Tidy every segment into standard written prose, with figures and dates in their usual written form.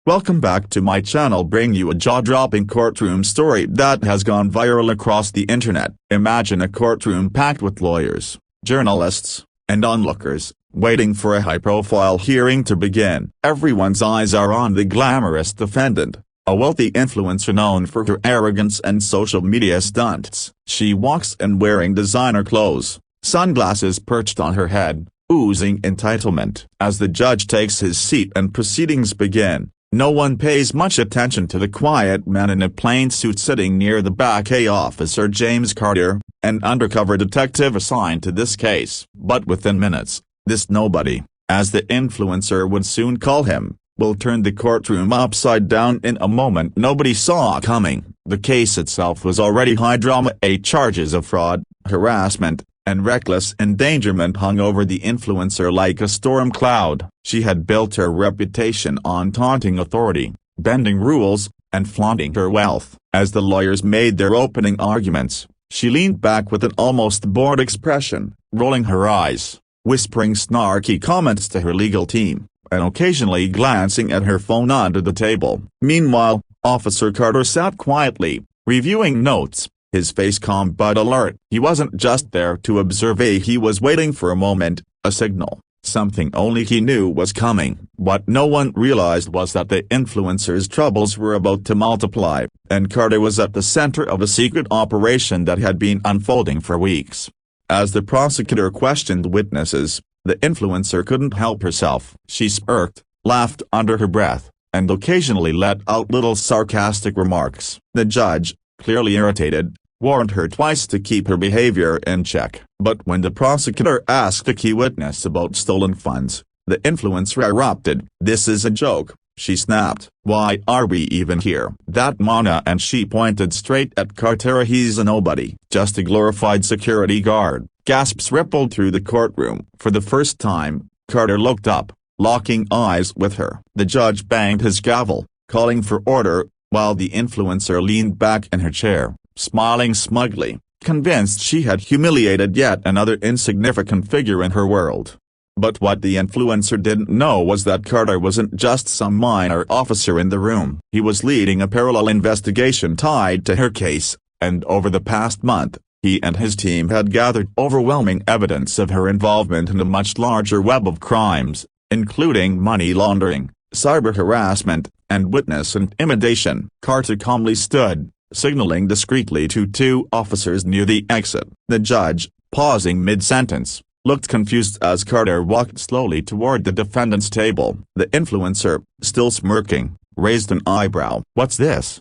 Welcome back to my channel, bring you a jaw-dropping courtroom story that has gone viral across the internet. Imagine a courtroom packed with lawyers, journalists, and onlookers, waiting for a high-profile hearing to begin. Everyone's eyes are on the glamorous defendant, a wealthy influencer known for her arrogance and social media stunts. She walks in wearing designer clothes, sunglasses perched on her head, oozing entitlement. As the judge takes his seat and proceedings begin, no one pays much attention to the quiet man in a plain suit sitting near the back. Officer James Carter, an undercover detective assigned to this case. But within minutes, this nobody, as the influencer would soon call him, will turn the courtroom upside down in a moment nobody saw coming. The case itself was already high drama. Charges of fraud, harassment, and reckless endangerment hung over the influencer like a storm cloud. She had built her reputation on taunting authority, bending rules, and flaunting her wealth. As the lawyers made their opening arguments, she leaned back with an almost bored expression, rolling her eyes, whispering snarky comments to her legal team, and occasionally glancing at her phone under the table. Meanwhile, Officer Carter sat quietly, reviewing notes, his face calm but alert. He wasn't just there to observe, he was waiting for a moment, a signal, something only he knew was coming. What no one realized was that the influencer's troubles were about to multiply, and Carter was at the center of a secret operation that had been unfolding for weeks. As the prosecutor questioned witnesses, the influencer couldn't help herself. She smirked, laughed under her breath, and occasionally let out little sarcastic remarks. The judge, clearly irritated, warned her twice to keep her behavior in check. But when the prosecutor asked a key witness about stolen funds, the influencer erupted. "This is a joke," she snapped. "Why are we even here?" "That Mona," and she pointed straight at Carter. "He's a nobody. Just a glorified security guard." Gasps rippled through the courtroom. For the first time, Carter looked up, locking eyes with her. The judge banged his gavel, calling for order, while the influencer leaned back in her chair, smiling smugly, convinced she had humiliated yet another insignificant figure in her world. But what the influencer didn't know was that Carter wasn't just some minor officer in the room. He was leading a parallel investigation tied to her case, and over the past month, he and his team had gathered overwhelming evidence of her involvement in a much larger web of crimes, including money laundering, cyber harassment, and witness intimidation. Carter calmly stood, signaling discreetly to two officers near the exit. The judge, pausing mid-sentence, looked confused as Carter walked slowly toward the defendant's table. The influencer, still smirking, raised an eyebrow. "What's this?"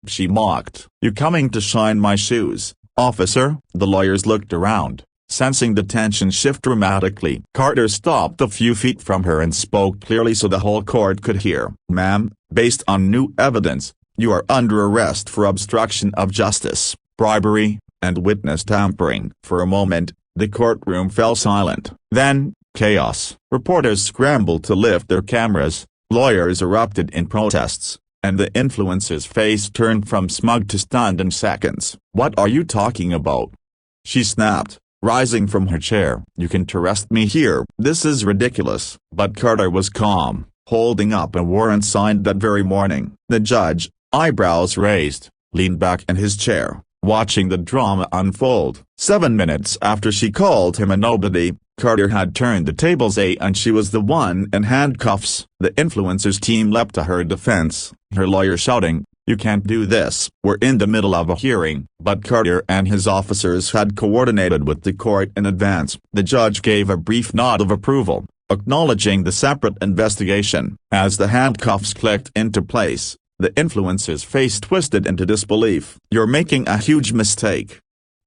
she mocked. "You coming to shine my shoes, officer?" The lawyers looked around, sensing the tension shift dramatically. Carter stopped a few feet from her and spoke clearly so the whole court could hear. "Ma'am, based on new evidence, you are under arrest for obstruction of justice, bribery, and witness tampering." For a moment, the courtroom fell silent. Then, chaos. Reporters scrambled to lift their cameras, lawyers erupted in protests, and the influencer's face turned from smug to stunned in seconds. "What are you talking about?" she snapped, rising from her chair. "You can't arrest me here. This is ridiculous." But Carter was calm, holding up a warrant signed that very morning. The judge, eyebrows raised, leaned back in his chair, watching the drama unfold. 7 minutes after she called him a nobody, Carter had turned the tables, and she was the one in handcuffs. The influencer's team leapt to her defense, her lawyer shouting, "You can't do this. We're in the middle of a hearing." But Carter and his officers had coordinated with the court in advance. The judge gave a brief nod of approval, acknowledging the separate investigation. As the handcuffs clicked into place, the influencer's face twisted into disbelief. "You're making a huge mistake,"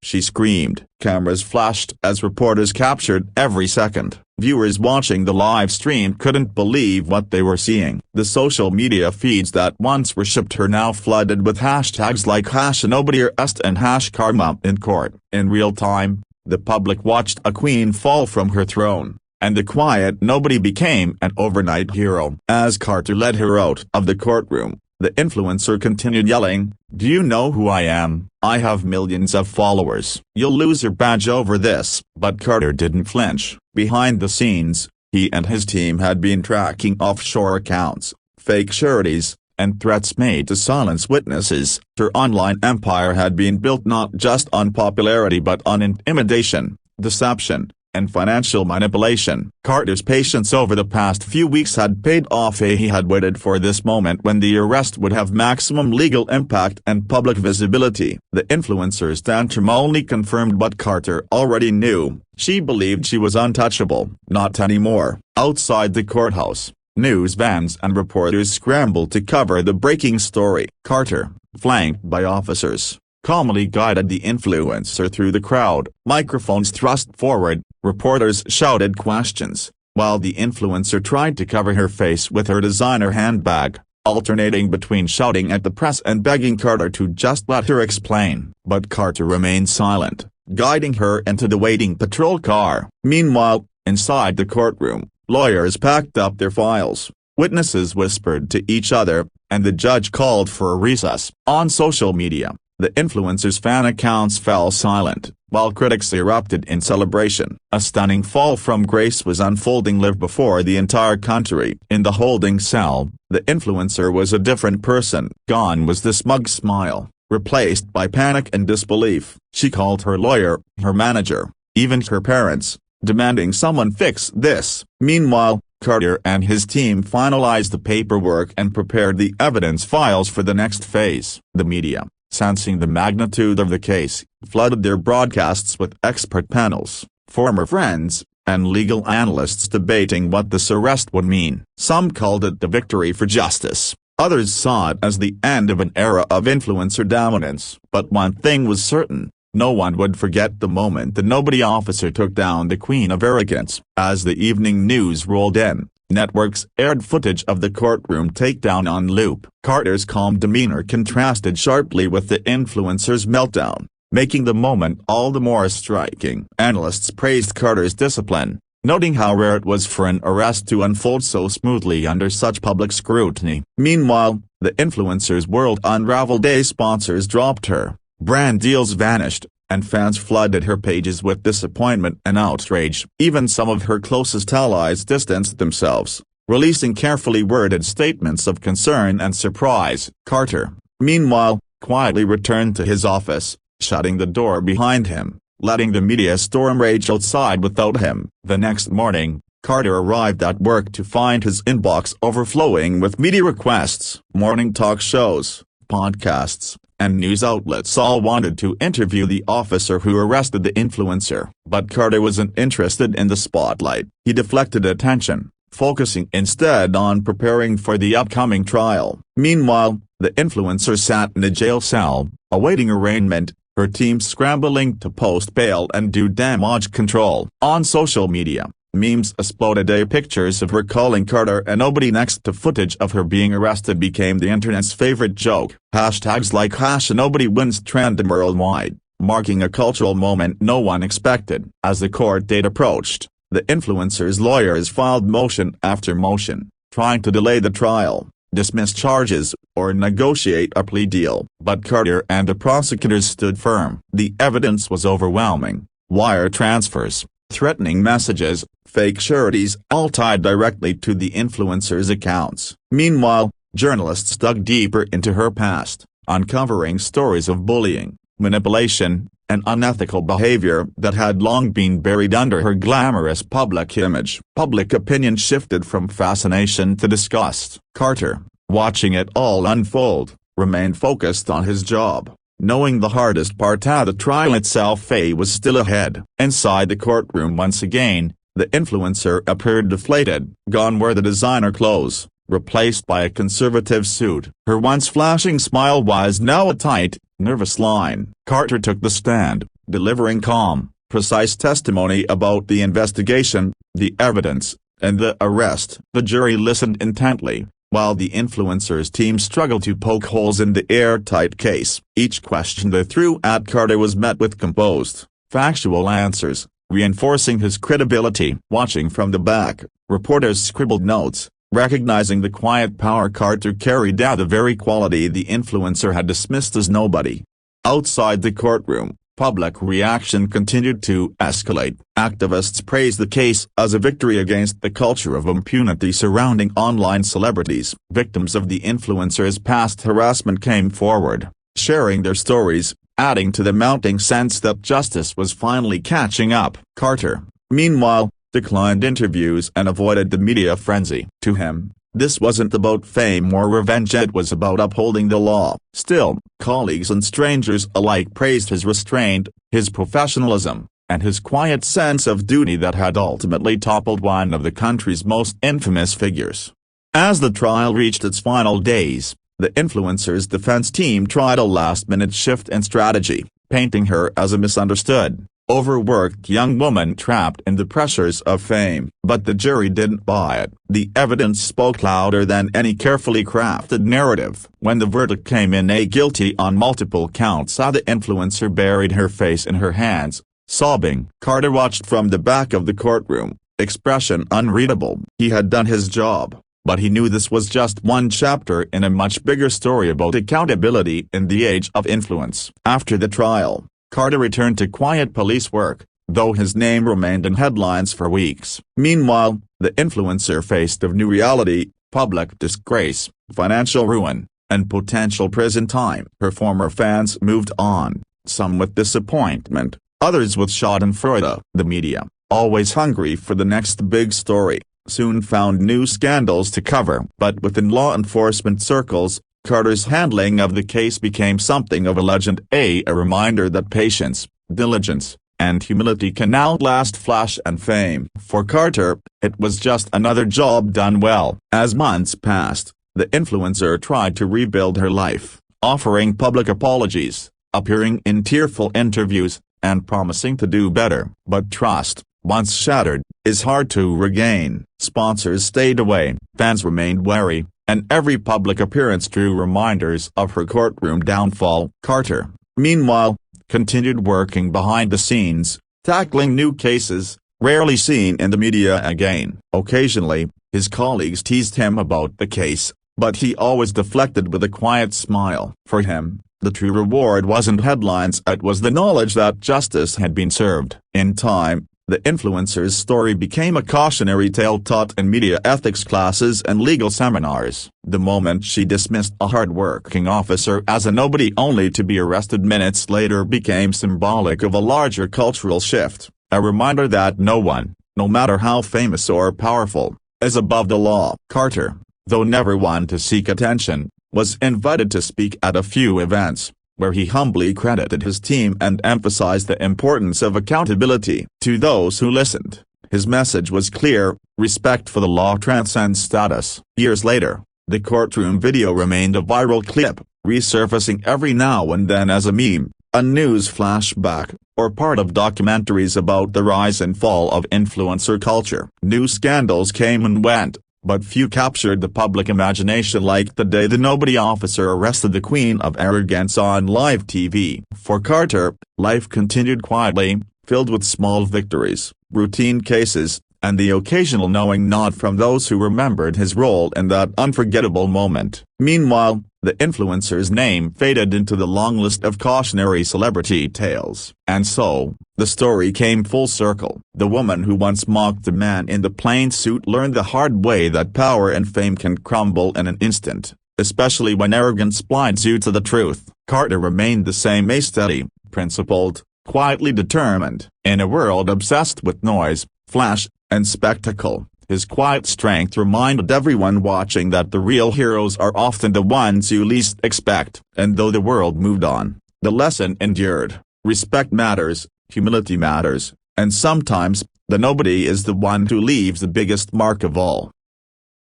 she screamed. Cameras flashed as reporters captured every second. Viewers watching the live stream couldn't believe what they were seeing. The social media feeds that once worshipped her now flooded with hashtags like #nobodyarrest and #karma in court. In real time, the public watched a queen fall from her throne, and the quiet nobody became an overnight hero. As Carter led her out of the courtroom, the influencer continued yelling, "Do you know who I am? I have millions of followers. You'll lose your badge over this." But Carter didn't flinch. Behind the scenes, he and his team had been tracking offshore accounts, fake sureties, and threats made to silence witnesses. Her online empire had been built not just on popularity but on intimidation, deception, and financial manipulation. Carter's patience over the past few weeks had paid off. He had waited for this moment when the arrest would have maximum legal impact and public visibility. The influencer's tantrum only confirmed what Carter already knew. She believed she was untouchable. Not anymore. Outside the courthouse, news vans and reporters scrambled to cover the breaking story. Carter, flanked by officers, calmly guided the influencer through the crowd. Microphones thrust forward, reporters shouted questions, while the influencer tried to cover her face with her designer handbag, alternating between shouting at the press and begging Carter to just let her explain. But Carter remained silent, guiding her into the waiting patrol car. Meanwhile, inside the courtroom, lawyers packed up their files, witnesses whispered to each other, and the judge called for a recess. On social media, the influencer's fan accounts fell silent, while critics erupted in celebration. A stunning fall from grace was unfolding live before the entire country. In the holding cell, the influencer was a different person. Gone was the smug smile, replaced by panic and disbelief. She called her lawyer, her manager, even her parents, demanding someone fix this. Meanwhile, Carter and his team finalized the paperwork and prepared the evidence files for the next phase. The media, sensing the magnitude of the case, flooded their broadcasts with expert panels, former friends, and legal analysts debating what this arrest would mean. Some called it the victory for justice. Others saw it as the end of an era of influencer dominance. But one thing was certain: no one would forget the moment the nobody officer took down the queen of arrogance. As the evening news rolled in, networks aired footage of the courtroom takedown on loop. Carter's calm demeanor contrasted sharply with the influencer's meltdown, making the moment all the more striking. Analysts praised Carter's discipline, noting how rare it was for an arrest to unfold so smoothly under such public scrutiny. Meanwhile, the influencer's world unraveled. Sponsors dropped her, brand deals vanished, and fans flooded her pages with disappointment and outrage. Even some of her closest allies distanced themselves, releasing carefully worded statements of concern and surprise. Carter, meanwhile, quietly returned to his office, shutting the door behind him, letting the media storm rage outside without him. The next morning, Carter arrived at work to find his inbox overflowing with media requests. Morning talk shows, podcasts, and news outlets all wanted to interview the officer who arrested the influencer. But Carter wasn't interested in the spotlight. He deflected attention, focusing instead on preparing for the upcoming trial. Meanwhile, the influencer sat in a jail cell, awaiting arraignment, her team scrambling to post bail and do damage control. On social media, memes exploded. Pictures of her calling Carter a nobody next to footage of her being arrested became the internet's favorite joke. Hashtags like #nobodywins trended worldwide, marking a cultural moment no one expected. As the court date approached, the influencer's lawyers filed motion after motion, trying to delay the trial, dismiss charges, or negotiate a plea deal. But Carter and the prosecutors stood firm. The evidence was overwhelming: wire transfers, threatening messages, fake sureties, all tied directly to the influencer's accounts. Meanwhile, journalists dug deeper into her past, uncovering stories of bullying, manipulation, and unethical behavior that had long been buried under her glamorous public image. Public opinion shifted from fascination to disgust. Carter, watching it all unfold, remained focused on his job, knowing the hardest part of the trial itself was still ahead. Inside the courtroom once again, the influencer appeared deflated. Gone were the designer clothes, replaced by a conservative suit. Her once flashing smile was now a tight, nervous line. Carter took the stand, delivering calm, precise testimony about the investigation, the evidence, and the arrest. The jury listened intently, while the influencer's team struggled to poke holes in the airtight case. Each question they threw at Carter was met with composed, factual answers, reinforcing his credibility. Watching from the back, reporters scribbled notes, recognizing the quiet power Carter carried out, the very quality the influencer had dismissed as nobody. Outside the courtroom, public reaction continued to escalate. Activists praised the case as a victory against the culture of impunity surrounding online celebrities. Victims of the influencer's past harassment came forward, sharing their stories, adding to the mounting sense that justice was finally catching up. Carter, meanwhile, declined interviews and avoided the media frenzy. To him, this wasn't about fame or revenge, it was about upholding the law. Still, colleagues and strangers alike praised his restraint, his professionalism, and his quiet sense of duty that had ultimately toppled one of the country's most infamous figures. As the trial reached its final days, the influencer's defense team tried a last-minute shift in strategy, painting her as a misunderstood, overworked young woman trapped in the pressures of fame. But the jury didn't buy it. The evidence spoke louder than any carefully crafted narrative. When the verdict came in guilty on multiple counts, the influencer buried her face in her hands, sobbing. Carter watched from the back of the courtroom, expression unreadable. He had done his job, but he knew this was just one chapter in a much bigger story about accountability in the age of influence. After the trial, Carter returned to quiet police work, though his name remained in headlines for weeks. Meanwhile, the influencer faced a new reality: public disgrace, financial ruin, and potential prison time. Her former fans moved on, some with disappointment, others with schadenfreude. The media, always hungry for the next big story, soon found new scandals to cover. But within law enforcement circles, Carter's handling of the case became something of a legend, a reminder that patience, diligence, and humility can outlast flash and fame. For Carter, it was just another job done well. As months passed, the influencer tried to rebuild her life, offering public apologies, appearing in tearful interviews, and promising to do better. But trust, once shattered, is hard to regain. Sponsors stayed away, fans remained wary, and every public appearance drew reminders of her courtroom downfall. Carter, meanwhile, continued working behind the scenes, tackling new cases, rarely seen in the media again. Occasionally, his colleagues teased him about the case, but he always deflected with a quiet smile. For him, the true reward wasn't headlines, it was the knowledge that justice had been served. In time, the influencer's story became a cautionary tale taught in media ethics classes and legal seminars. The moment she dismissed a hard-working officer as a nobody only to be arrested minutes later became symbolic of a larger cultural shift, a reminder that no one, no matter how famous or powerful, is above the law. Carter, though never one to seek attention, was invited to speak at a few events, where he humbly credited his team and emphasized the importance of accountability. To those who listened, his message was clear: respect for the law transcends status. Years later, the courtroom video remained a viral clip, resurfacing every now and then as a meme, a news flashback, or part of documentaries about the rise and fall of influencer culture. New scandals came and went, but few captured the public imagination like the day the nobody officer arrested the Queen of Arrogance on live TV. For Carter, life continued quietly, filled with small victories, routine cases, and the occasional knowing nod from those who remembered his role in that unforgettable moment. Meanwhile, the influencer's name faded into the long list of cautionary celebrity tales. And so, the story came full circle. The woman who once mocked the man in the plain suit learned the hard way that power and fame can crumble in an instant, especially when arrogance blinds you to the truth. Carter remained the same: a steady, principled, quietly determined. In a world obsessed with noise, flash, and spectacle, his quiet strength reminded everyone watching that the real heroes are often the ones you least expect. And though the world moved on, the lesson endured: respect matters, humility matters, and sometimes, the nobody is the one who leaves the biggest mark of all.